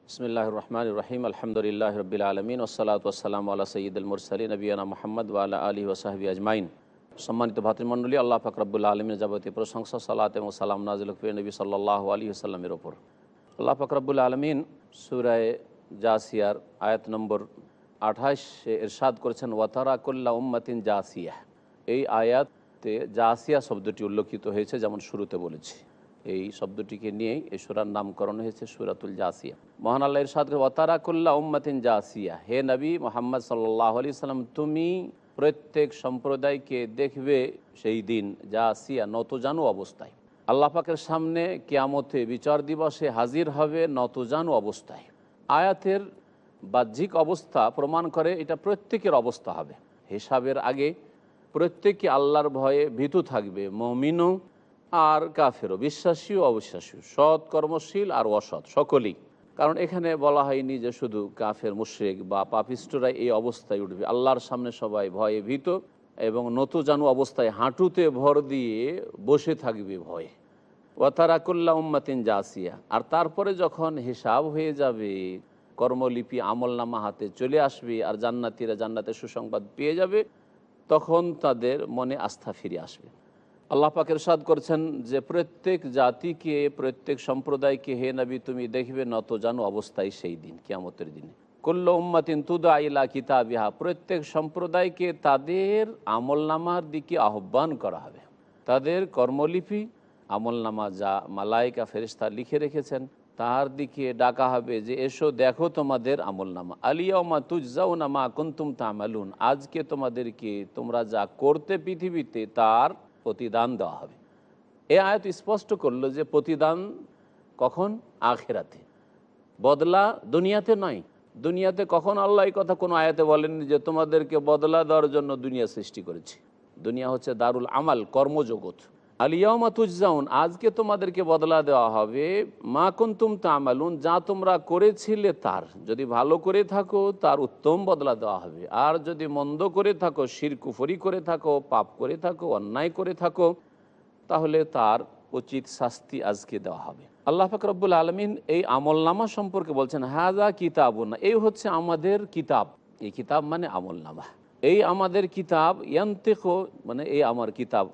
বিসমিল্লাহির রহমানির রহিম। আলহামদুলিল্লাহি রাব্বিল আলামিন ওয়াসসালাতু ওয়াসসালামু আলা সাইয়্যিদিল মুরসালিন নবিয়িনা মুহাম্মদ ওয়া আলা আলিহি ওয়া সাহবিহি আজমাইন। সম্মানিত ভাতৃমণ্ডলী, আল্লাহ পাক রব্বুল আলামিনের যাবতীয় প্রশংসা, সালাত এবং সালাম নাযিল হোক নবী সাল্লাল্লাহু আলাইহি ওয়াসাল্লামের ওপর। আল্লাহ পাক রব্বুল আলামিন সূরা জাসিয়ার আয়াত নম্বর 28 এ ইরশাদ করেছেন, ওয়া তারা কুল্লা উম্মাতিন জাসিয়া। এই আয়াতে জাসিয়া শব্দটি উল্লেখিত হয়েছে, যেমন শুরুতে বলেছি। এই শব্দটিকে নিয়েই এই সূরার নামকরণ হয়েছে সূরাতুল জাসিয়া। মহান আল্লাহ ইরশাদ করে, ওয়া তারা কুল্লা উম্মাতিন জাসিয়া, হে নবী মুহাম্মদ সাল্লাল্লাহু আলাইহি সাল্লাম, তুমি প্রত্যেক সম্প্রদায়কে দেখবে সেই দিন জাসিয়া, নতজানু অবস্থায়। আল্লাহ পাকের সামনে কিয়ামতে বিচার দিবসে হাজির হবে নতজানু অবস্থায়। আয়াতের বাহ্যিক অবস্থা প্রমাণ করে এটা প্রত্যেকের অবস্থা হবে। হিসাবের আগে প্রত্যেকে আল্লাহর ভয়ে ভীতু থাকবে, মুমিনও আর কাফেরও, বিশ্বাসী ও অবিশ্বাসী, সৎ কর্মশীল আর অসৎ, সকলেই। কারণ এখানে বলা হয়নি যে শুধু কাফের, মুশরিক বা পাপিষ্টরাই এই অবস্থায় উঠবে। আল্লাহর সামনে সবাই ভয়ে ভীত এবং নতজানু অবস্থায় হাঁটুতে ভর দিয়ে বসে থাকবে ভয়ে। ওয়া তারা কুল্লা উম্মাতিন জাসিয়া, আর তারপরে যখন হিসাব হয়ে যাবে, কর্মলিপি আমলনামা হাতে চলে আসবে আর জান্নাতীরা জান্নাতের সুসংবাদ পেয়ে যাবে, তখন তাদের মনে আস্থা ফিরে আসবে। আল্লাহ পাক ইরশাদ করছেন যে প্রত্যেক জাতিকে, প্রত্যেক সম্প্রদায়কে, হে নবী তুমি দেখবে নতজানু অবস্থায় সেই দিন, কিয়ামতের দিনে। কুল্লু উম্মাতিন তুদা ইলা কিতাবিহা, প্রত্যেক সম্প্রদায়কে তাদের আমলনামার দিকে আহ্বান করা হবে। তাদের কর্মলিপি, আমলনামা যা মালায়েকা ফেরেশতা লিখে রেখেছেন, তার দিকে ডাকা হবে যে এসো দেখো তোমাদের আমলনামা। আলিয়াউমা তুজজাউনা মা কুনতুম তা'মালুন, আজকে তোমাদেরকে তোমরা যা করতে পৃথিবীতে তার প্রতিদান দেওয়া হবে। এই আয়াত স্পষ্ট করলো যে প্রতিদান কখন? আখিরাতে, বদলা দুনিয়াতে নয়। দুনিয়াতে কখন আল্লাহ এই কথা কোনো আয়াতে বলেননি যে তোমাদেরকে বদলা দেওয়ার জন্য দুনিয়া সৃষ্টি করেছি। দুনিয়া হচ্ছে দারুল আমাল, কর্মজগৎ। আলিয়াউমা তুজজাউন, আজকে তোমাদেরকে বদলা দেওয়া হবে মা কুনতুম তা'মালুন, যা তোমরা করেছিলে তার। যদি ভালো করে থাকো তার উত্তম বদলা দেওয়া হবে, আর যদি মন্দ করে থাকো, শিরক কুফরি করে থাকো, পাপ করে থাকো, অন্যায় করে থাকো, তাহলে তার উচিত শাস্তি আজকে দেওয়া হবে। আল্লাহ পাক রব্বুল আলামিন এই আমলনামা সম্পর্কে বলছেন, হাযা কিতাবুনা, এই হচ্ছে আমাদের কিতাব। এই কিতাব মানে আমলনামা। এই আমাদের কিতাব, ইয়ান্তিকু মানে এই আমার কিতাব,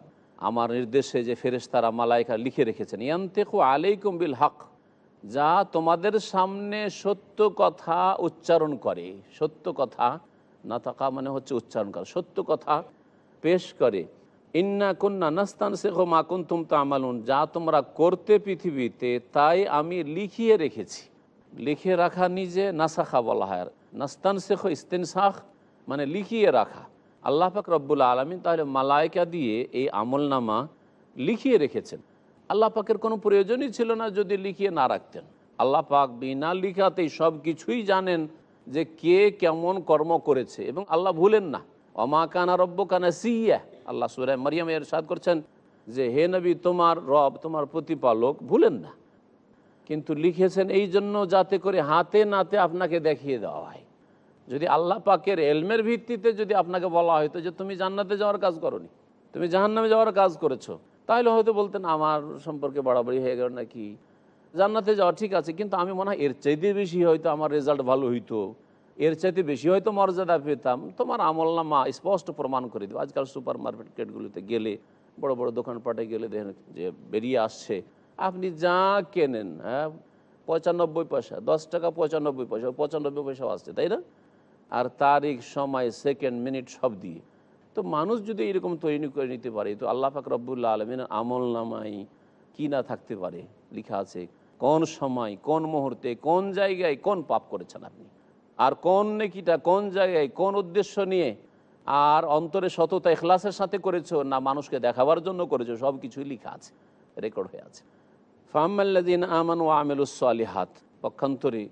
আমার নির্দেশে যে ফেরেশতারা মালায়েকা লিখে রেখেছেন, ইয়ান্তিকু আলাইকুম বিল হক, যা তোমাদের সামনে সত্য কথা উচ্চারণ করে। সত্য কথা, নাতাকা মানে হচ্ছে উচ্চারণ করা, সত্য কথা পেশ করে। ইন্না কুন্না নাস্তানসিখু মা কুনতুম তা'মালুন, যা তোমরা করতে পৃথিবীতে তাই আমি লিখিয়ে রেখেছি। লিখে রাখা নিজে নাসাখা বলা হয়, আর নাস্তানসিখু ইস্তিনসাখ মানে লিখিয়ে রাখা। আল্লাহ পাক রব্বুল আলামিন তাহলে মালায়েকা দিয়ে এই আমলনামা লিখিয়ে রেখেছেন। আল্লাহ পাকের কোনো প্রয়োজনই ছিল না যদি লিখিয়ে না রাখতেন। আল্লাহ পাক বিনা লিখাতেই সব কিছুই জানেন যে কে কেমন কর্ম করেছে, এবং আল্লাহ ভুলেন না। ওমা কানা রব্বুকা নাসিয়া, আল্লাহ সূরা মারইয়ামে ইরশাদ করছেন যে হে নবী, তোমার রব, তোমার প্রতিপালক ভুলেন না। কিন্তু লিখেছেন এই জন্য যাতে করে হাতে নাতে আপনাকে দেখিয়ে দেওয়া হয়। যদি আল্লাহ পাকের এলমের ভিত্তিতে যদি আপনাকে বলা হয়তো যে তুমি জান্নাতে যাওয়ার কাজ করোনি, তুমি জাহান্নামে যাওয়ার কাজ করেছো, তাহলে হয়তো বলতেন আমার সম্পর্কে বাড়াবাড়ি হয়ে গেল নাকি, জান্নাতে যাওয়া ঠিক আছে, কিন্তু আমি মনে হয় এর চাইতে বেশি হয়তো আমার রেজাল্ট ভালো হইতো, এর চাইতে বেশি হয়তো মর্যাদা পেতাম। তোমার আমলনামা স্পষ্ট প্রমাণ করে দেবে। আজকাল সুপার মার্কেটগুলোতে গেলে, বড় বড় দোকানপাটে গেলে দেখেন যে বেরিয়ে আসছে, আপনি যা কেনেন, হ্যাঁ 95 পয়সা, 10 টাকা 95 পয়সা, 95 পয়সাও আসছে, তাই না? আর তারিখ, সময়, সেকেন্ড, মিনিট সব দিয়ে। তো মানুষ যদি এরকম তৈরি করে নিতে পারে, তো আল্লাহ পাক রব্বুল আলামিনের আমলনামায় কি না থাকতে পারে? লেখা আছে কোন সময়, কোন মুহূর্তে, কোন জায়গায় কোন পাপ করেছেন আপনি, আর কোন নেকিটা কোন জায়গায় কোন উদ্দেশ্য নিয়ে, আর অন্তরে সততা ইখলাসের সাথে করেছো না মানুষকে দেখাবার জন্য করেছো, সব কিছুই লেখা আছে, রেকর্ড হয়ে আছে। ফাআম্মাল্লাযীনা আমানু ওয়া আমিলুস সালিহাত, পক্ষান্তরে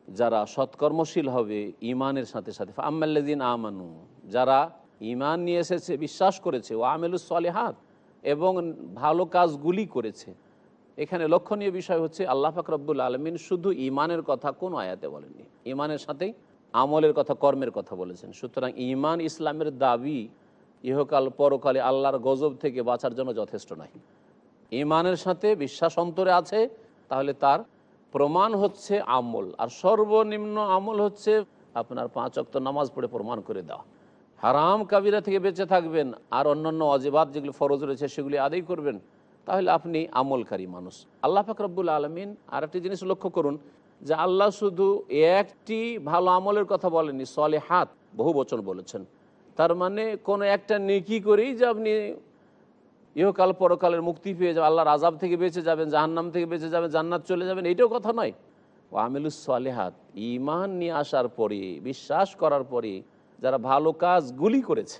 যারা সৎকর্মশীল হবে ইমানের সাথে সাথে, ফাআম্মাল্লাযীনা আমানু, যারা ইমান নিয়ে এসেছে, বিশ্বাস করেছে, ওয়া আমিলুস সালিহাত, এবং ভালো কাজগুলি করেছে। এখানে লক্ষণীয় বিষয় হচ্ছে আল্লাহ পাক রব্বুল আলামিন শুধু ইমানের কথা কোনো আয়াতে বলেননি, ইমানের সাথেই আমলের কথা, কর্মের কথা বলেছেন। সুতরাং ইমান ইসলামের দাবি ইহকাল পরকালে আল্লাহর গজব থেকে বাঁচার জন্য যথেষ্ট নয়। ইমানের সাথে বিশ্বাস অন্তরে আছে, তাহলে তার প্রমাণ হচ্ছে আমল, আর সর্বনিম্ন আমল হচ্ছে আপনার 5 ওয়াক্ত নামাজ পড়ে প্রমাণ করে দেওয়া। হারাম কাবিরা থেকে বেঁচে থাকবেন, আর অন্যান্য ওয়াজিবাত যেগুলো ফরজ রয়েছে সেগুলি আদায় করবেন, তাহলে আপনি আমলকারী মানুষ। আল্লাহ পাক রব্বুল আলামিন আরেকটি জিনিস লক্ষ্য করুন, যে আল্লাহ শুধু একটি ভালো আমলের কথা বলেননি, সলিহাত বহু বচন বলেছেন। তার মানে কোনো একটা নেকি করেই যে আপনি ইহকাল পরকালের মুক্তি পেয়ে যাবেন, আল্লাহর আযাব থেকে বেঁচে যাবেন, জাহান্নাম থেকে বেঁচে যাবেন, জান্নাত চলে যাবেন, এইটাও কথা নয়। ও আমিলুস সলিহাত, ঈমান নিয়ে আসার পরে, বিশ্বাস করার পরে যারা ভালো কাজগুলি করেছে,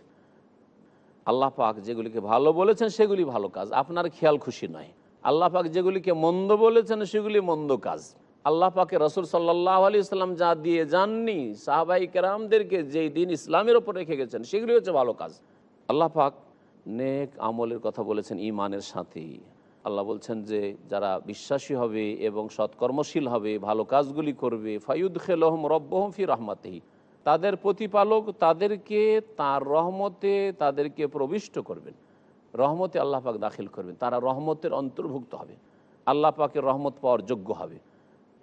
আল্লাহ পাক যেগুলিকে ভালো বলেছেন সেগুলি ভালো কাজ, আপনার খেয়াল খুশি নয়। আল্লাহ পাক যেগুলিকে মন্দ বলেছেন সেগুলি মন্দ কাজ। আল্লাহ পাকে রসুল সাল্লাল্লাহু আলাইহি ওয়াসাল্লাম যা দিয়ে যাননি, সাহাবাই কেরামদেরকে যেই দিন ইসলামের ওপর রেখে গেছেন, সেগুলি হচ্ছে ভালো কাজ। আল্লাহ পাক নেক আমলের কথা বলেছেন ঈমানের সাথে। আল্লাহ বলছেন যে যারা বিশ্বাসী হবে এবং সৎকর্মশীল হবে, ভালো কাজগুলি করবে, ফায়ুদখিলুহুম রাব্বুহুম ফি রাহমাতিহি, তাদের প্রতিপালক তাদেরকে তার রহমতে তাদেরকে প্রবিষ্ট করবেন, রহমতে আল্লাহ পাক দাখিল করবেন, তারা রহমতের অন্তর্ভুক্ত হবে, আল্লাহ পাকের রহমত পাওয়ার যোগ্য হবে।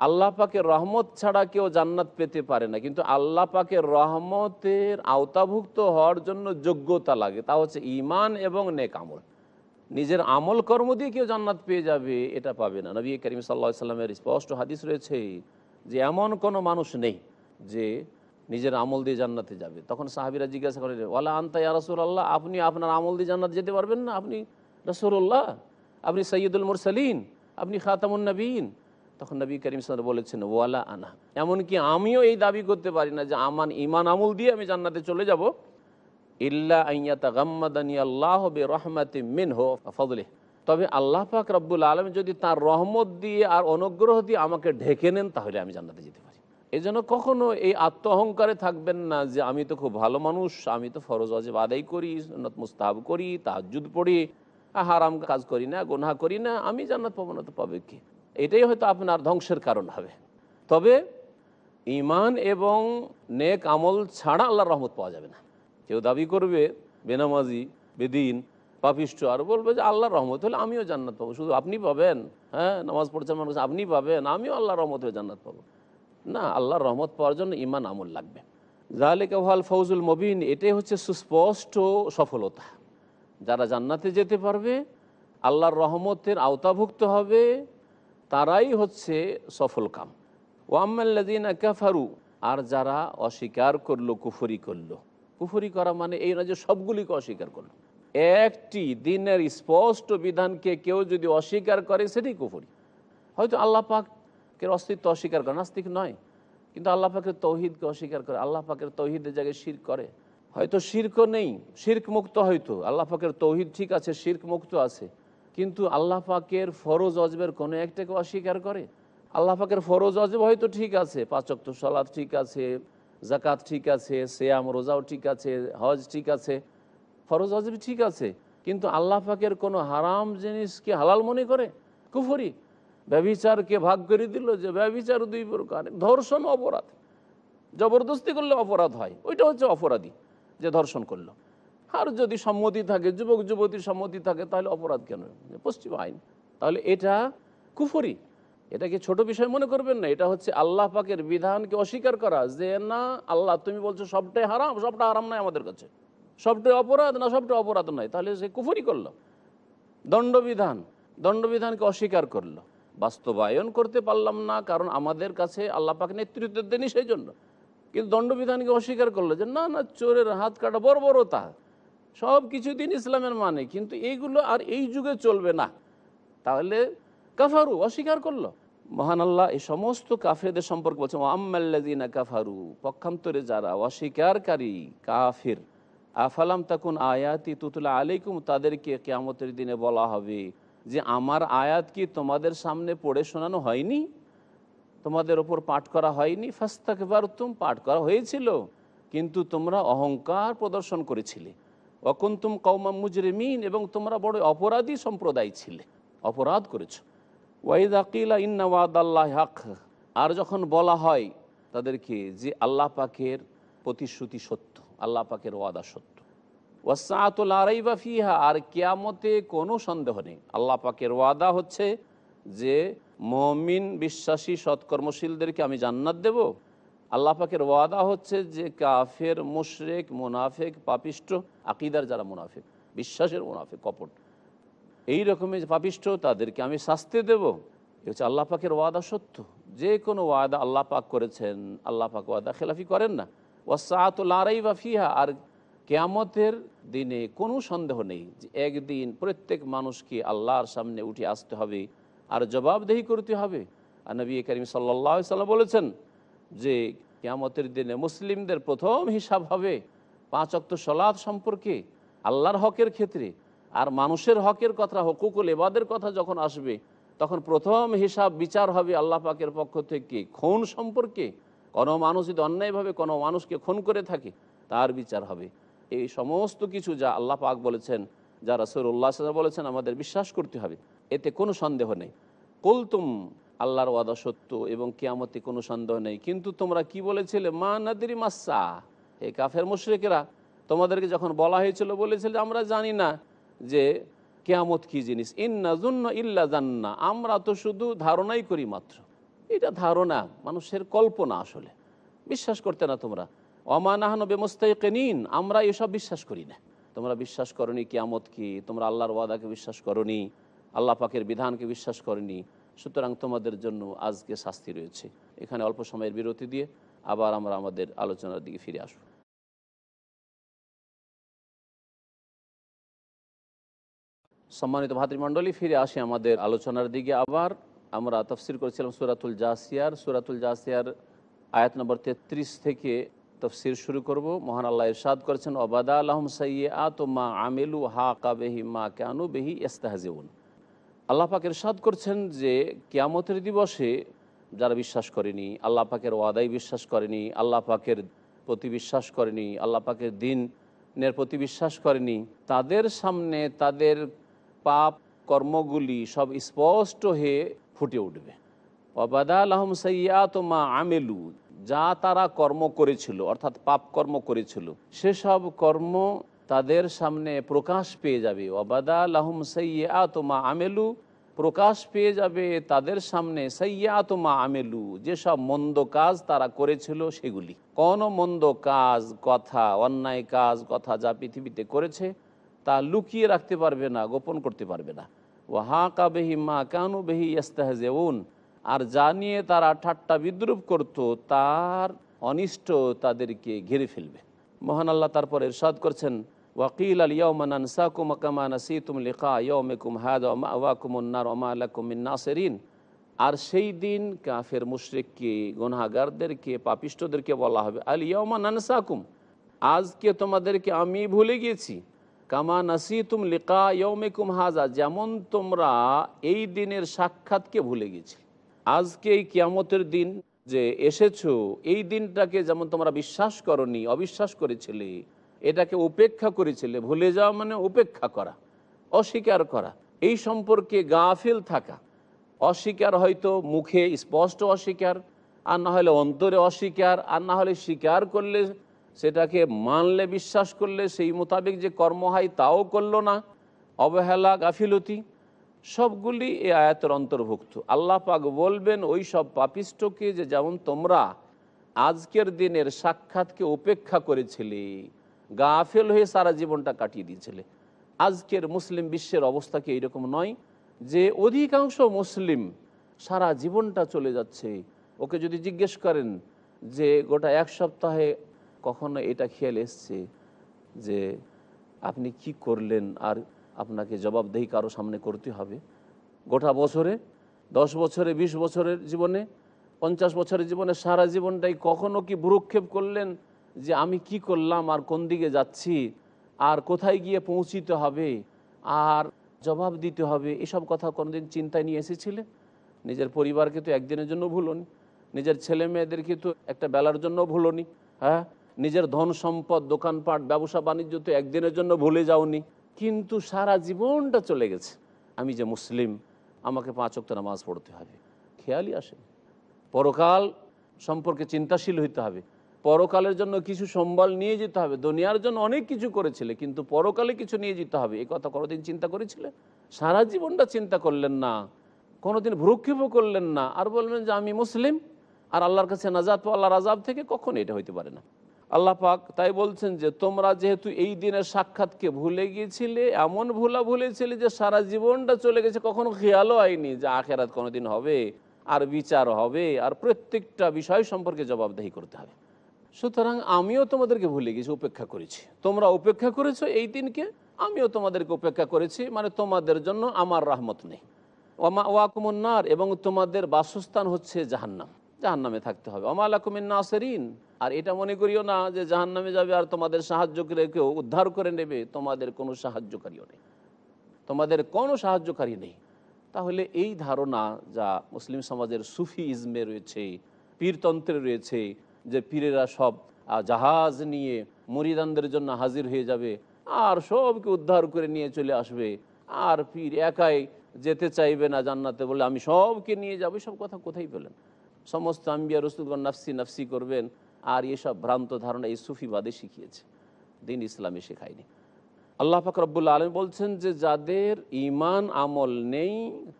আল্লাহ পাকের রহমত ছাড়া কেউ জান্নাত পেতে পারে না, কিন্তু আল্লাহ পাকের রহমতের আওতাভুক্ত হওয়ার জন্য যোগ্যতা লাগে, তা হচ্ছে ঈমান এবং নেক আমল। নিজের আমল কর্ম দিয়ে কেউ জান্নাত পেয়ে যাবে এটা পাবে না। নবী করিম সাল্লাল্লাহু আলাইহি সাল্লামের স্পষ্ট হাদিস রয়েছে যে এমন কোনো মানুষ নেই যে নিজের আমল দিয়ে জান্নাতে যাবে। তখন সাহাবীরা জিজ্ঞাসা করেন, ওয়ালা আনতা ইয়া রাসূলুল্লাহ, আপনি আপনার আমল দিয়ে জান্নাত যেতে পারবেন না? আপনি রাসূলুল্লাহ, আপনি সাইয়্যিদুল মুরসালিন, আপনি খাতামুন নবীন। তখন নবী করিম সাল্লাল্লাহু আলাইহি ওয়াসাল্লাম বলেছেন, ওয়ালা আনা, এমনকি আমিও এই দাবি করতে পারি না যে আমার ঈমান আমল দিয়ে আমি জান্নাতে চলে যাব, ইল্লা আইয়াতাগাম্মাদানি আল্লাহু বিরহমাতিম মিনহু ওয়া ফাদলিহি, তবে আল্লাহ পাক রব্বুল আলামিন যদি তার রহমত দিয়ে আর অনুগ্রহ দিয়ে আমাকে ঢেকে নেন, তাহলে আমি জান্নাতে যেতে পারি। এই জন্য কখনো এই আত্ম অহংকারে থাকবেন না যে আমি তো খুব ভালো মানুষ, আমি তো ফরজ ওয়াজিব আদায় করি, সুন্নাত মুস্তাহাব করি, তাহাজ্জুদ পড়ি, হারাম কাজ করি না, গুনাহ করি না, আমি জান্নাত পাবো না তো পাবে কি? এটাই হয়তো আপনার ধ্বংসের কারণ হবে। তবে ঈমান এবং নেক আমল ছাড়া আল্লাহর রহমত পাওয়া যাবে না। কেউ দাবি করবে বেনামাজি, বেদিন, পাপিষ্ঠ, আর বলবে যে আল্লাহর রহমত হলে আমিও জান্নাত পাবো, শুধু আপনি পাবেন, হ্যাঁ নামাজ পড়ছেন মানুষ, আপনি পাবেন, আমিও আল্লাহর রহমত হলে জান্নাত পাবো না। আল্লাহর রহমত পাওয়ার জন্য ঈমান আমল লাগবে। যালিকা হুয়াল ফাউজুল মুবিন, এটাই হচ্ছে সুস্পষ্ট সফলতা। যারা জান্নাতে যেতে পারবে, আল্লাহর রহমতের আওতাভুক্ত হবে, তারাই হচ্ছে সফল কাম। ওয়াম্মাল্লাযীনা কাফারু, আর যারা অস্বীকার করলো, কুফরি করলো, কুফরি করা মানে এই না যে সবগুলিকে অস্বীকার করলো, একটি দিনের স্পষ্ট বিধানকে কেউ যদি অস্বীকার করে সেটাই কুফরি। হয়তো আল্লাহ পাকের অস্তিত্ব অস্বীকার করে, নাস্তিক নয়, কিন্তু আল্লাহ পাকের তৌহিদকে অস্বীকার করে, আল্লাহ পাকের তৌহিদের জায়গায় শিরক করে। হয়তো শিরকও নেই, শিরক মুক্ত, হয়তো আল্লাহ পাকের তৌহিদ ঠিক আছে, শিরক মুক্ত আছে, কিন্তু আল্লাহ পাকের ফরজ ওয়াজিবের কোনো একটাকে অস্বীকার করে। আল্লাহ পাকের ফরজ ওয়াজিব হয়তো ঠিক আছে, 5 ওয়াক্ত সালাত ঠিক আছে, যাকাত ঠিক আছে, সিয়াম রোজাও ঠিক আছে, হজ ঠিক আছে, ফরজ ওয়াজিব ঠিক আছে, কিন্তু আল্লাহ পাকের কোনো হারাম জিনিসকে হালাল মনে করে, কুফরি। ব্যভিচারকে ভাগ করে দিল যে ব্যভিচার 2 প্রকার, ধর্ষণ অপরাধ, জবরদস্তি করলে অপরাধ হয়, ওইটা হচ্ছে অপরাধী যে ধর্ষণ করলো। আর যদি সম্মতি থাকে, যুবক যুবতীর সম্মতি থাকে, তাহলে অপরাধ কেন? পশ্চিম আইন, তাহলে এটা কুফরি। এটাকে ছোট বিষয় মনে করবেন না, এটা হচ্ছে আল্লাহ পাকের বিধানকে অস্বীকার করা, যে না আল্লাহ তুমি বলছো সবটাই হারাম, সবটা হারাম নয় আমাদের কাছে, সবটাই অপরাধ না, সবটা অপরাধ নয়, তাহলে সে কুফরি করলো। দণ্ডবিধান, দণ্ডবিধানকে অস্বীকার করলো, বাস্তবায়ন করতে পারলাম না কারণ আমাদের কাছে আল্লাহ পাক নেতৃত্ব দেননি সেই জন্য, কিন্তু দণ্ডবিধানকে অস্বীকার করলো যে না না চোরের হাত কাটা বর্বরতা, সব কিছু দিন ইসলামের মানে, কিন্তু এইগুলো আর এই যুগে চলবে না, তাহলে কাফারু, অস্বীকার করলো। মহান আল্লাহ এই সমস্ত কাফেরদের সম্পর্কে বলছেন, আম্মাল্লাযীনা কাফারু, পক্ষান্তরে যারা অস্বীকারী কাফির, আফালাম তাকুন আয়াতি তুতলা আলাইকুম, তাদেরকে কিয়ামতের দিনে বলা হবে যে আমার আয়াত কি তোমাদের সামনে পড়ে শোনানো হয়নি, তোমাদের ওপর পাঠ করা হয়নি? ফাস্তাকবারতুম, পাঠ করা হয়েছিল, কিন্তু তোমরা অহংকার প্রদর্শন করেছিলে। ওয়াকুনতুম কওমান মুজরিমিন, এবং তোমরা বড় অপরাধী সম্প্রদায় ছিলে, অপরাধ করেছ। ওয়াইযা কিলা ইন্না ওয়াদাল্লাহি হক, আর যখন বলা হয় তাদেরকে যে আল্লাহ পাকের প্রতিশ্রুতি সত্য, আল্লাহ পাকের ওয়াদা সত্য, ওয়াসসাআতু লা রাইবা ফিহা, আর কিয়ামতে কোনো সন্দেহ নেই। আল্লাহ পাকের ওয়াদা হচ্ছে যে মুমিন বিশ্বাসী সৎকর্মশীলদেরকে আমি জান্নাত দেব? আল্লাহ পাকের ওয়াদা হচ্ছে যে কাফের, মুশরিক, মুনাফিক, পাপিষ্ঠ, আকীদার যারা মুনাফিক, বিশ্বাসের মুনাফিক, কপট, এই রকমের পাপিষ্ঠ, তাদেরকে আমি শাস্তি দেব। এ হচ্ছে আল্লাহ পাকের ওয়াদা সত্য। যে কোনো ওয়াদা আল্লাহ পাক করেছেন, আল্লাহ পাক ওয়াদা খেলাফি করেন না। ওয়াসসাআতু লা রাইবা ফিহা, আর কিয়ামতের দিনে কোনো সন্দেহ নেই যে একদিন প্রত্যেক মানুষকে আল্লাহর সামনে উঠে আসতে হবে আর জবাবদেহি করতে হবে। আর নবী করিম সাল্লাল্লাহু আলাইহি ওয়াসাল্লাম বলেছেন যে কিয়ামতের দিনে মুসলিমদের প্রথম হিসাব হবে 5 ওয়াক্ত সালাত সম্পর্কে, আল্লাহর হকের ক্ষেত্রে। আর মানুষের হকের কথা, হুকুকুল ইবাদের কথা যখন আসবে, তখন প্রথম হিসাব বিচার হবে আল্লাহ পাকের পক্ষ থেকে খুন সম্পর্কে। কোনো মানুষ যদি অন্যায়ভাবে কোনো মানুষকে খুন করে থাকে, তার বিচার হবে। এই সমস্ত কিছু যা আল্লাহ পাক বলেছেন, যা রাসূলুল্লাহ সাল্লাল্লাহু আলাইহি ওয়াসাল্লাম বলেছেন, আমাদের বিশ্বাস করতে হবে, এতে কোনো সন্দেহ নেই। কুলতুম, আল্লাহর ওয়াদা সত্য এবং কিয়ামতে কোনো সন্দেহ নেই, কিন্তু তোমরা কি বলেছিলে? মা নাদরি মাসসা, এই কাফের মুশরিকেরা তোমাদেরকে যখন বলা হয়েছিল বলেছিল আমরা জানি না যে কিয়ামত কি জিনিস। ইন্না যুন্না ইল্লা জান্না, আমরা তো শুধু ধারণাই করি মাত্র। এটা ধারণা, মানুষের কল্পনা, আসলে বিশ্বাস করতে না তোমরা। ওমা নাহনু বিমুস্তাইকিনিন, আমরা এসব বিশ্বাস করি না। তোমরা বিশ্বাস করনি কিয়ামত কি, তোমরা আল্লাহর ওয়াদাকে বিশ্বাস করনি, আল্লাহ পাকের বিধানকে বিশ্বাস করনি, সুতরাং তোমাদের জন্য আজকে শাস্তি রয়েছে। এখানে অল্প সময়ের বিরতি দিয়ে আবার আমরা আমাদের আলোচনার দিকে ফিরে আসব। সম্মানিত ভাতৃমণ্ডলী, ফিরে আসি আমাদের আলোচনার দিকে। আবার আমরা তাফসির করেছিলাম সূরাতুল জাসিয়ার। সূরাতুল জাসিয়ার আয়াত নম্বর 33 থেকে তাফসির শুরু করব। মহান আল্লাহ ইরশাদ করেছেন, ওয়াবাদা লাহুম সাইয়্যাতু মা আমিলু হাকা বিহি মা কানু বিহি ইস্তাহজিউন। আল্লাহ পাক ইরশাদ করছেন যে কিয়ামতের দিবসে যারা বিশ্বাস করেনি, আল্লাহ পাকের ওয়াদাই বিশ্বাস করেনি, আল্লাহ পাকের প্রতি বিশ্বাস করেনি, আল্লাহ পাকের দিনের প্রতি বিশ্বাস করেনি, তাদের সামনে তাদের পাপ কর্মগুলি সব স্পষ্ট হয়ে ফুটে উঠবে। ওয়াবাদা লাহুম সাইয়্যাতু মা আমিলু, যা তারা কর্ম করেছিল, অর্থাৎ পাপ কর্ম করেছিল, সেসব কর্ম তাদের সামনে প্রকাশ পেয়ে যাবে। ওয়াবাদা লাহুম সাইয়্যাতু মা আমিলু, প্রকাশ পেয়ে যাবে তাদের সামনে সাইয়্যাতু মা আমিলু, যেসব মন্দ কাজ তারা করেছিল সেগুলি। কোনো মন্দ কাজ, কথা, অন্যায় কাজ, কথা যা পৃথিবীতে করেছে তা লুকিয়ে রাখতে পারবে না, গোপন করতে পারবে না। ওয়া হাকা বিহি মা কানু বিহি ইস্তাহজিউন, আর যা নিয়ে তারা ঠাট্টা বিদ্রুপ করত তার অনিষ্ট তাদেরকে ঘিরে ফেলবে। মহান আল্লাহ তারপর ইরশাদ করছেন, ওয়াকিল আল ইয়াউমা নানসাকুম কামা নাসিতুম লিকা ইয়াউমিকুম হাযা ওয়া মাওয়াকুমুন নার ওয়া মা লাকুম মিন নাসিরিন। আর সেই দিন কাফের মুশরিককে, গুনাহগারদেরকে, পাপিষ্ঠদেরকে বলা হবে, আল ইয়াউমা নানসাকুম, আজকে তোমাদেরকে আমি ভুলে গিয়েছি, কামা নাসিতুম লিকা ইয়াউমিকুম হাযা, যেমন তোমরা এই দিনের সাক্ষাৎকে ভুলে গেছি। আজকে এই কিয়ামতের দিন যে এসেছো, এই দিনটাকে যেমন তোমরা বিশ্বাস করনি, অবিশ্বাস করেছিলে, এটাকে উপেক্ষা করেছিলে। ভুলে যাওয়া মানে উপেক্ষা করা, অস্বীকার করা, এই সম্পর্কে গাফিল থাকা। অস্বীকার হয়তো মুখে স্পষ্ট অস্বীকার, আর না হলে অন্তরে অস্বীকার, আর না হলে স্বীকার করলে, সেটাকে মানলে, বিশ্বাস করলে সেই মোতাবেক যে কর্ম হয় তাও করলো না, অবহেলা, গাফিলতি, সবগুলি এই আয়াতের অন্তর্ভুক্ত। আল্লাহ পাক বলবেন ওই সব পাপিষ্ঠকে যে যেমন তোমরা আজকের দিনের সাক্ষাৎকে উপেক্ষা করেছিলে, গাফেল হয়ে সারা জীবনটা কাটিয়ে দিয়েছিলে। আজকের মুসলিম বিশ্বের অবস্থা কি এইরকম নয় যে অধিকাংশ মুসলিম সারা জীবনটা চলে যাচ্ছে? ওকে যদি জিজ্ঞেস করেন যে গোটা এক সপ্তাহে কখনো এটা খেয়াল এসছে যে আপনি কি করলেন, আর আপনাকে জবাবদেহি কারো সামনে করতে হবে? গোটা বছরে, 10 বছরে, 20 বছরের জীবনে, 50 বছরের জীবনে, সারা জীবনটাই কখনো কি ভ্রুক্ষেপ করলেন যে আমি কি করলাম, আর কোন দিকে যাচ্ছি, আর কোথায় গিয়ে পৌঁছিতে হবে, আর জবাব দিতে হবে? এসব কথা কোনোদিন চিন্তায় নিয়ে এসেছিলেন? নিজের পরিবারকে তো একদিনের জন্য ভুলোনি, নিজের ছেলে মেয়েদেরকে তো একটা বেলার জন্য ভুলোনি, হ্যাঁ, নিজের ধন সম্পদ, দোকানপাট, ব্যবসা বাণিজ্য তো একদিনের জন্য ভুলে যাওনি, কিন্তু সারা জীবনটা চলে গেছে। আমি যে মুসলিম, আমাকে 5 ওয়াক্ত নামাজ পড়তে হবে, খেয়ালই আসে। পরকাল সম্পর্কে চিন্তাশীল হইতে হবে, পরকালের জন্য কিছু সম্বল নিয়ে যেতে হবে। দুনিয়ার জন্য অনেক কিছু করেছিলে, কিন্তু পরকালে কিছু নিয়ে যেতে হবে, এই কথা কোনোদিন চিন্তা করেছিলে? সারা জীবনটা চিন্তা করলেন না। কোনোদিন ভ্রুক্ষেপও করলেন না, আর বলবেন যে আমি মুসলিম আর আল্লাহর কাছে নাজাত পাওয়া আল্লাহর আযাব থেকে, কখনো এটা হইতে পারে না। আল্লাহ পাক তাই বলছেন যে তোমরা যেহেতু এই দিনের সাক্ষাৎকে ভুলে গিয়েছিলে, এমন ভুলেছিলে যে সারা জীবনটা চলে গেছে, কখনো খেয়ালও হয়নি যে আখেরাত কোনোদিন হবে, আর বিচার হবে, আর প্রত্যেকটা বিষয় সম্পর্কে জবাবদিহি করতে হবে। সুতরাং আমিও তোমাদেরকে ভুলে গেছি, উপেক্ষা করেছি। তোমরা উপেক্ষা করেছো এই দিনকে, আমিও তোমাদেরকে উপেক্ষা করেছি, মানে তোমাদের জন্য আমার রহমত নেই। ওমা ওয়াকুমুন্নার, এবং তোমাদের বাসস্থান হচ্ছে জাহান্নাম, জাহান্নামে থাকতে হবে। ওমা লাকুম মিন নাসিরিন, আর এটা মনে করিও না যে জাহান্নামে যাবে আর তোমাদের সাহায্যকারী কেউ উদ্ধার করে নেবে, তোমাদের কোনো সাহায্যকারীও নেই, তোমাদের কোনো সাহায্যকারী নেই। তাহলে এই ধারণা যা মুসলিম সমাজের সুফি ইজমে রয়েছে, পীরতন্ত্রে রয়েছে, যে পীরেরা সব জাহাজ নিয়ে মুরিদানদের জন্য হাজির হয়ে যাবে আর সবকে উদ্ধার করে নিয়ে চলে আসবে, আর পীর একাই যেতে চাইবে না জান্নাতে, বলে আমি সবকে নিয়ে যাবো, সব কথা কোথায় পেলেন? সমস্ত আম্বিয়া রাসূলগণ নাফসি নাফসি করবেন, আর এসব ভ্রান্ত ধারণা এই সুফিবাদে শিখিয়েছে, দিন ইসলামে শেখায়নি। আল্লাহ পাক রব্বুল আলামিন বলছেন যে যাদের ঈমান আমল নেই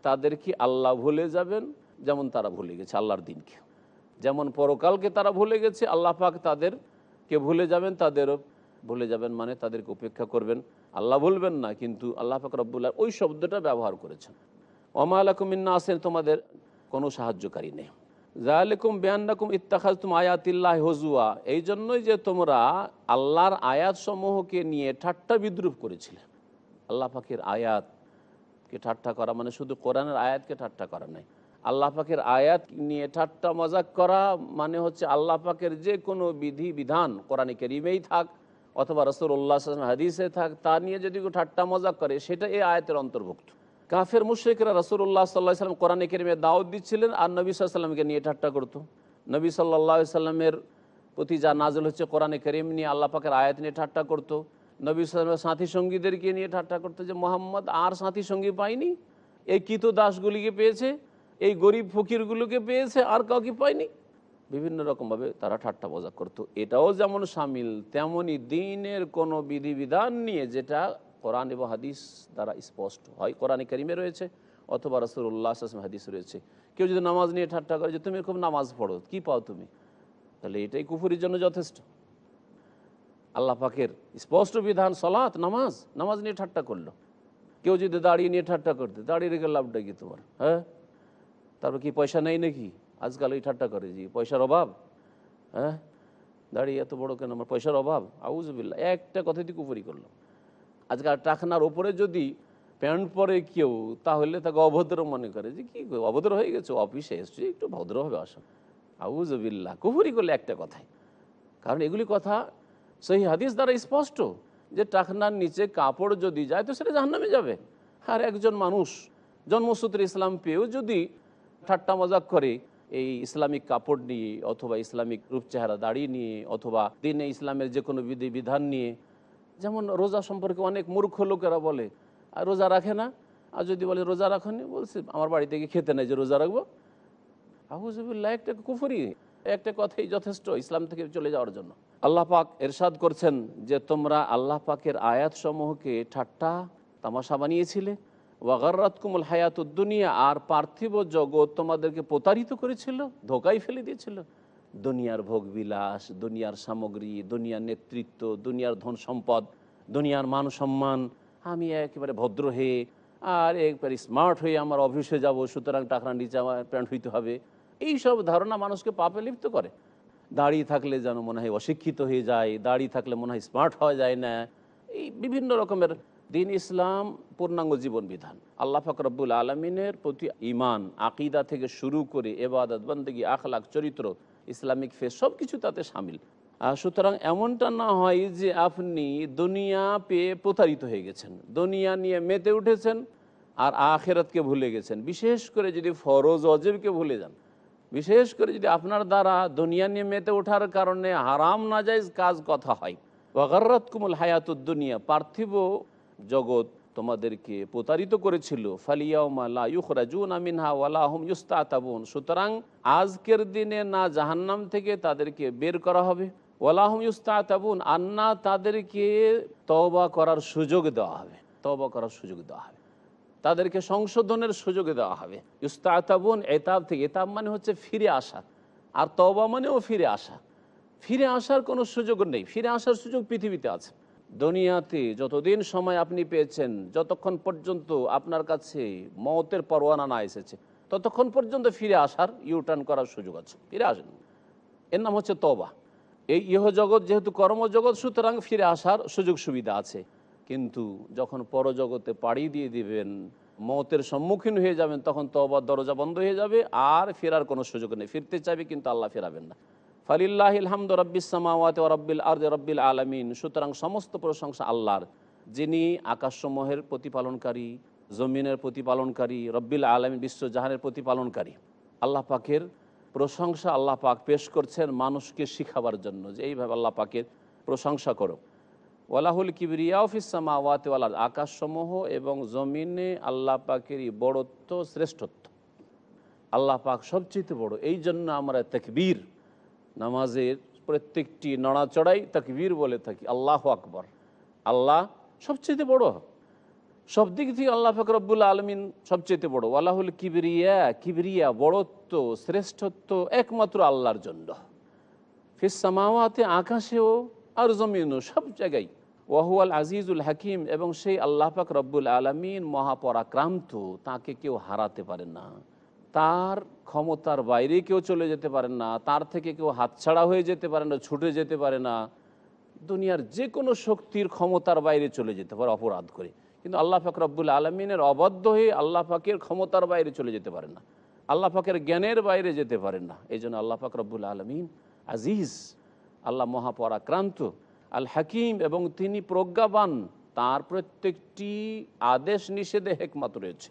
তাদেরকে আল্লাহ ভুলে যাবেন, যেমন তারা ভুলে গেছে আল্লাহর দিনকে, যেমন পরকালকে তারা ভুলে গেছে, আল্লাহ পাক তাদেরকে ভুলে যাবেন, তাদেরও ভুলে যাবেন, মানে তাদেরকে উপেক্ষা করবেন। আল্লাহ ভুলবেন না, কিন্তু আল্লাহ পাক রব্বুল আলামিন ওই শব্দটা ব্যবহার করেছেন, ওমা লাকুম মিন নাসির, তোমাদের কোনো সাহায্যকারী নেই। যালিকুম বিআন্নাকুম ইত্তাখাযতুম আয়াতিল্লাহি হুজুয়া, এই জন্যই যে তোমরা আল্লাহর আয়াতসমূহকে নিয়ে ঠাট্টা বিদ্রুপ করেছিলে। আল্লাহ পাকের আয়াতকে ঠাট্টা করা মানে শুধু কোরআনের আয়াতকে ঠাট্টা করা নয়, আল্লাহ পাকের আয়াত নিয়ে ঠাট্টা মজাক করা মানে হচ্ছে আল্লাহ পাকের যে কোনো বিধি বিধান কোরআনে কারীমেই থাক অথবা রাসূলুল্লাহ সাল্লাল্লাহু আলাইহি ওয়াসাল্লাম হাদিসে থাক, তা নিয়ে যদি কেউ ঠাট্টা মজাক করে সেটা এই আয়াতের অন্তর্ভুক্ত। কাফের মুশরিকরা রাসূলুল্লাহ সাল্লাল্লাহু আলাইহি ওয়াসাল্লাম কোরআনে কারীমে দাওয়াত দিচ্ছিলেন আর নবী সাল্লাল্লাহু আলাইহি ওয়াসাল্লামকে নিয়ে ঠাট্টা করতো। নবী সাল্লাল্লাহু আলাইহি ওয়াসাল্লামের প্রতি যা নাযিল হচ্ছে কোরআনে কারীম নিয়ে আল্লাহ পাকের আয়াত নিয়ে ঠাট্টা করতো। নবী সাল্লাল্লাহু আলাইহি ওয়াসাল্লামের সাথী সঙ্গীদেরকে নিয়ে ঠাট্টা করতো যে মুহাম্মদ আর সাথী সঙ্গী পায়নি, এই কৃত দাসগুলিকে পেয়েছে, এই গরিব ফকিরগুলোকে পেয়েছে, আর কাউকে পায়নি। বিভিন্ন রকমভাবে তারা ঠাট্টা মজাক করতো। এটাও যেমন শামিল, তেমনই দ্বীনের কোনো বিধিবিধান নিয়ে যেটা কোরআন এবং হাদিস দ্বারা স্পষ্ট হয়, কোরআনে কারীমে রয়েছে অথবা রাসূলুল্লাহ সাল্লাল্লাহু আলাইহি ওয়াসাল্লাম হাদিসে রয়েছে। কেউ যদি নামাজ নিয়ে ঠাট্টা করে যে তুমি খুব নামাজ পড়ো, কি পাও তুমি, তাহলে এটাই কুফরির জন্য যথেষ্ট। আল্লাহ পাকের স্পষ্ট বিধান সালাত, নামাজ নিয়ে ঠাট্টা করলো। কেউ যদি দাড়ি নিয়ে ঠাট্টা করতে, দাড়ি রেখে লাভটা কি তোমার? হ্যাঁ, তারপর কি পয়সা নেই নাকি? আজকাল ওই ঠাট্টা করে যে পয়সার অভাব, হ্যাঁ দাড়ি এত বড় কেন, আমার পয়সার অভাব, আউযুবিল্লাহ, একটা কথাই তুই কুফরি করলো। আজকাল টাকনার ওপরে যদি প্যান্ট পরে কেউ, তাহলে তাকে অভদ্র মনে করে যে কি অভদ্র হয়ে গেছে, অফিসে এসছি একটু ভদ্রভাবে আসো, আউযুবিল্লাহ, কুফরি করলে একটা কথাই। কারণ এগুলি কথা সহিহ হাদিস দ্বারা স্পষ্ট যে টাকনার নিচে কাপড় যদি যায় তো সেটা জাহান্নামে যাবে। আর একজন মানুষ জন্মসূত্রে ইসলাম পেয়েও যদি ঠাট্টা মজাক করে এই ইসলামিক কাপড় নিয়ে অথবা ইসলামিক রূপ চেহারা দাড়ি নিয়ে অথবা দিনে ইসলামের যে কোনো বিধি বিধান নিয়ে, যেমন রোজা সম্পর্কে অনেক মূর্খ লোকেরা বলে আর রোজা রাখে না, আর যদি বলে রোজা রাখনি, বলছে আমার বাড়ি থেকে খেতে নেই যে রোজা রাখবো। আউযুবিল্লাহ, একটা কুফরি, একটা কথাই যথেষ্ট ইসলাম থেকে চলে যাওয়ার জন্য। আল্লাহ পাক এরশাদ করছেন যে তোমরা আল্লাহ পাকের আয়াত সমূহকে ঠাট্টা তামাশা বানিয়েছিলে, ওয়াগাররাতকুমুল হায়াতুদ দুনিয়া, আর পার্থিব জগৎ তোমাদেরকে প্রতারিত করেছিল, ধোকায় ফেলে দিয়েছিল। দুনিয়ার ভোগবিলাস, দুনিয়ার সামগ্রী, দুনিয়ার নেতৃত্ব, দুনিয়ার ধন সম্পদ, দুনিয়ার মান সম্মান, আমি একেবারে ভদ্র হয়ে আর একবারে স্মার্ট হয়ে আমার অফিসে যাব, সুতরাং টাকার নিচে আমার প্যান্ট হইতে হবে, এইসব ধারণা মানুষকে পাপে লিপ্ত করে। দাঁড়িয়ে থাকলে যেন মনে হয় অশিক্ষিত হয়ে যায়, দাঁড়িয়ে থাকলে মনে হয় স্মার্ট হওয়া যায় না, এই বিভিন্ন রকমের। দিন ইসলাম পূর্ণাঙ্গ জীবন বিধান, আল্লাহ পাক রব্বুল আলমিনের প্রতি ঈমান, আকিদা থেকে শুরু করে ইবাদত, বন্দেগী, আখলাক, চরিত্র, ইসলামিক ফেস সব কিছু তাতে শামিল। সুতরাং এমনটা না হয় যে আপনি দুনিয়া পেয়ে প্রতারিত হয়ে গেছেন, দুনিয়া নিয়ে মেতে উঠেছেন আর আখিরাতকে ভুলে গেছেন। বিশেষ করে যদি ফরজ ওয়াজিবকে ভুলে যান, বিশেষ করে যদি আপনার দ্বারা দুনিয়া নিয়ে মেতে ওঠার কারণে হারাম নাজায়েজ কাজ কথা হয়, ওয়াগাররাতকুমুল হায়াতুদ দুনিয়া, পার্থিব জগৎ তোমাদেরকে প্রতারিত করেছিল, ফালিয়াউমা লা ইউখরাজুনা মিনহা ওয়ালা হুম ইউস্তাতাবুন, সুতরাং আজকের দিনে না জাহান্নাম থেকে তাদেরকে বের করা হবে, ওয়ালা হুম ইউস্তাতাবুন, আর না তাদেরকে তওবা করার সুযোগ দেওয়া হবে, তওবা করার সুযোগ দেওয়া হবে। তাদেরকে সংশোধনের সুযোগ দেওয়া হবে। ইস্তাতাবুন, এতাব থেকে, এতাব মানে হচ্ছে ফিরে আসা, আর তওবা মানেও ফিরে আসা। ফিরে আসার কোনো সুযোগ নেই, ফিরে আসার সুযোগ পৃথিবীতে আছে। দুনিয়াতে যতদিন সময় আপনি পেয়েছেন, যতক্ষণ পর্যন্ত আপনার কাছে মওতের পরোয়ানা না এসেছে, ততক্ষণ পর্যন্ত ফিরে আসার, ইউটার্ন করার সুযোগ আছে। ফিরে আসেন, এর নাম হচ্ছে তওবা। এই ইহজগৎ যেহেতু কর্মজগৎ, সুতরাং ফিরে আসার সুযোগ সুবিধা আছে। কিন্তু যখন পরজগতে পাড়ি দিয়ে দিবেন, মওতের সম্মুখীন হয়ে যাবেন, তখন তওবার দরজা বন্ধ হয়ে যাবে, আর ফেরার কোনো সুযোগ নেই। ফিরতে চাইবে কিন্তু আল্লাহ ফেরাবেন না। ফালিল্লাহিল হামদু রাব্বিস সামাওয়াতি ওয়া রাব্বিল আরদি রাব্বিল আলামিন। সুতরাং সমস্ত প্রশংসা আল্লাহর, যিনি আকাশসমূহের প্রতিপালনকারী, জমিনের প্রতিপালনকারী, রব্বিল আলামিন বিশ্বজাহানের প্রতিপালনকারী। আল্লাহ পাকের প্রশংসা আল্লাহ পাক পেশ করছেন মানুষকে শিখাবার জন্য, যে এইভাবে আল্লাহ পাকের প্রশংসা করো। ওয়ালাহুল কিবরিয়াউ ফিস সামাওয়াতি ওয়াল আরদ, আকাশসমূহ এবং জমিনে আল্লাহ পাকেরই বড়ত্ব, শ্রেষ্ঠত্ব। আল্লাহ পাক সবচেয়ে বড়। এই জন্য আমরা তাকবীর, নামাজের প্রত্যেকটি নড়াচড়াই তাকবীর বলে থাকি, আল্লাহু আকবার। আল্লাহ সবচেয়ে বড়, সব দিক থেকে আল্লাহ পাক রব্বুল আলামিন সবচেয়ে বড়। ওয়ালাহুল কিবরিয়া, কিবরিয়া বড়ত্ব, শ্রেষ্ঠত্ব একমাত্র আল্লাহর জন্য। ফিস সামাওয়াতি, আকাশেও আর জমিনও, সব জায়গায়। ওয়াহুয়াল আজিজুল হাকিম, এবং সেই আল্লাহ পাক রব্বুল আলামিন মহাপরাক্রান্ত, তাকে কেউ হারাতে পারে না, তার ক্ষমতার বাইরে কেউ চলে যেতে পারে না, তার থেকে কেউ হাতছাড়া হয়ে যেতে পারে না, ছুটে যেতে পারে না। দুনিয়ার যে কোনো শক্তির ক্ষমতার বাইরে চলে যেতে পারে অপরাধ করে, কিন্তু আল্লাহ পাক রব্বুল আলমিনের অবাধ্য হয়ে আল্লাহ পাকের ক্ষমতার বাইরে চলে যেতে পারে না, আল্লাহ পাকের জ্ঞানের বাইরে যেতে পারে না। এই জন্য আল্লাহ পাক রব্বুল আলমিন আজিজ, আল্লাহ মহাপরাক্রান্ত, আল হাকিম, এবং তিনি প্রজ্ঞাবান। তার প্রত্যেকটি আদেশ নিষেধে হিকমত রয়েছে,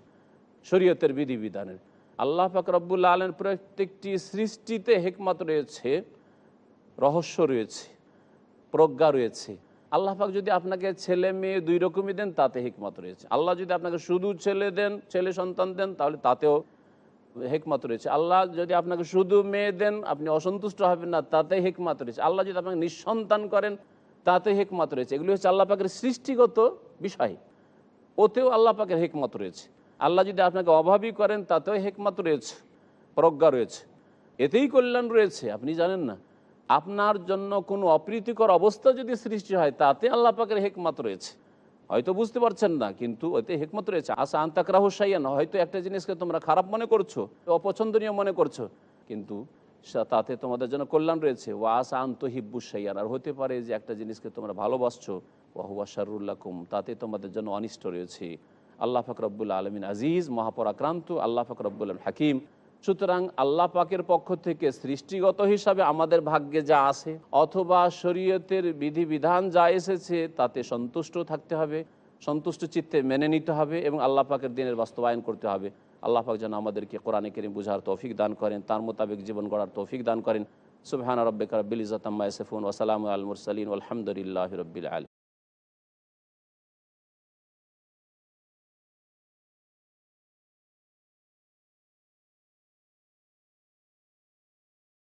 শরীয়তের বিধিবিধানের। আল্লাহ পাক রব্বুল আলামিন প্রত্যেকটি সৃষ্টিতে হিকমত রয়েছে, রহস্য রয়েছে, প্রজ্ঞা রয়েছে। আল্লাহ পাক যদি আপনাকে ছেলে মেয়ে দুই রকমই দেন, তাতে হিকমত রয়েছে। আল্লাহ যদি আপনাকে শুধু ছেলে দেন, ছেলে সন্তান দেন, তাহলে তাতেও হিকমত রয়েছে। আল্লাহ যদি আপনাকে শুধু মেয়ে দেন, আপনি অসন্তুষ্ট হবেন না, তাতে হিকমত রয়েছে। আল্লাহ যদি আপনাকে নিঃসন্তান করেন, তাতে হিকমত রয়েছে। এগুলি হচ্ছে আল্লাহ পাকের সৃষ্টিগত বিষয়, ওতেও আল্লাহ পাকের হিকমত রয়েছে। আল্লাহ যদি আপনাকে অভাবী করেন, তাতেও হিকমত রয়েছে, প্রজ্ঞা রয়েছে, এতেই কল্যাণ রয়েছে। আপনি জানেন না, আপনার জন্য কোনো অপ্রীতিকর অবস্থা যদি সৃষ্টি হয়, তাতে আল্লাহ পাকের হিকমত রয়েছে। হয়তো বুঝতে পারছেন না, কিন্তু ওতে হিকমত রয়েছে। আশা আন্তাকরাহু শাইআন, হয়তো একটা জিনিসকে তোমরা খারাপ মনে করছো, অপছন্দনীয় মনে করছো, কিন্তু তাতে তোমাদের জন্য কল্যাণ রয়েছে। ওয়া আশা আনতুহিব্বু শাইআন, আর হতে পারে যে একটা জিনিসকে তোমরা ভালোবাসছো, ওয়া হুয়া শাররুল লাকুম, তাতে তোমাদের জন্য অনিষ্ট রয়েছে। আল্লাহ পাক রব্বুল আলামিন আজিজ, মহাপরাক্রান্ত, আল্লাহ পাক রব্বুল আলামিন হাকিম। সুতরাং আল্লাহ পাকের পক্ষ থেকে সৃষ্টিগত হিসাবে আমাদের ভাগ্যে যা আছে, অথবা শরীয়তের বিধিবিধান যা এসেছে, তাতে সন্তুষ্ট থাকতে হবে, সন্তুষ্ট চিত্তে মেনে নিতে হবে, এবং আল্লাহ পাকের দিনের বাস্তবায়ন করতে হবে। আল্লাহ পাক যেন আমাদেরকে কোরআনে কারীম বুঝার তৌফিক দান করেন, তার মোতাবেক জীবন গড়ার তৌফিক দান করেন। সুবহান রাব্বিকা রাব্বিল ইজ্জাতি আম্মা ইয়াসিফুন ওয়া সালামুন আলাল মুরসালিন ওয়ালহামদুলিল্লাহি রাব্বিল আলামিন।